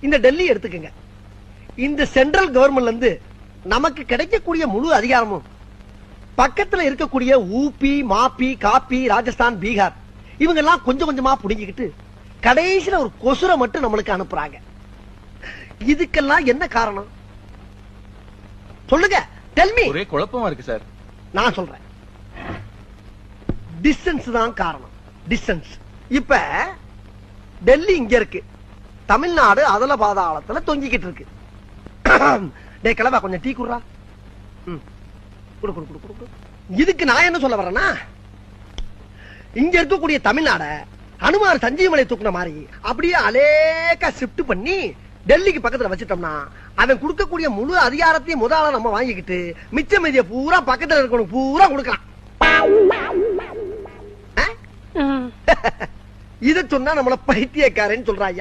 இந்த டெல்லி எடுத்துக்கங்க. இந்த சென்ட்ரல் கவர்மெண்ட்ல இருந்து நமக்கு கிடைக்கக்கூடிய முழு அதிகாரமும் பக்கத்துல இருக்கக்கூடிய ஊபி, மாப்பி, காப்பி, ராஜஸ்தான், பீகார் இவங்க எல்லாம் கொஞ்சம் கொஞ்சமா புடுங்கிக்கிட்டு கடைசியில ஒரு கொசுரை மட்டும் நம்மளுக்கு அனுப்புறாங்க. இதுக்கெல்லாம் என்ன காரணம் சொல்லுங்க? Tell me. ஒரே குழப்பமா இருக்கு சார். நான் சொல்றேன், டிஸ்டன்ஸ் தான் காரணம். டிஸ்டன்ஸ். இப்ப டெல்லி இங்க இருக்கு, தமிழ்நாடு அதல பாதாளத்துல தொங்கிக்கிட்டு இருக்கு. டே கிளவா, கொஞ்சம் டீ குடுறா. குடு குடு குடு குடு. இதுக்கு நான் என்ன சொல்ல வரேன்னா, இங்க இருக்கக்கூடிய தமிழ்நாட அனுமார் சஞ்சீவமலை தூக்குன மாதிரி அப்படியே அலேக்கா ஷிஃப்ட் பண்ணி டெல்லிக்கு பக்கத்துல வச்சிட்டோம்னா அவன் கொடுக்கக்கூடிய முழு அதிகாரத்தையும் முதல்ல நம்ம வாங்கிக்கிட்டு மிச்ச மீதிய பூரா பக்கத்துல இருக்கணும் பூரா கொடுக்கலாம். இத சொன்னா நம்மள பைத்தியக்காரன்னு சொல்றாங்க.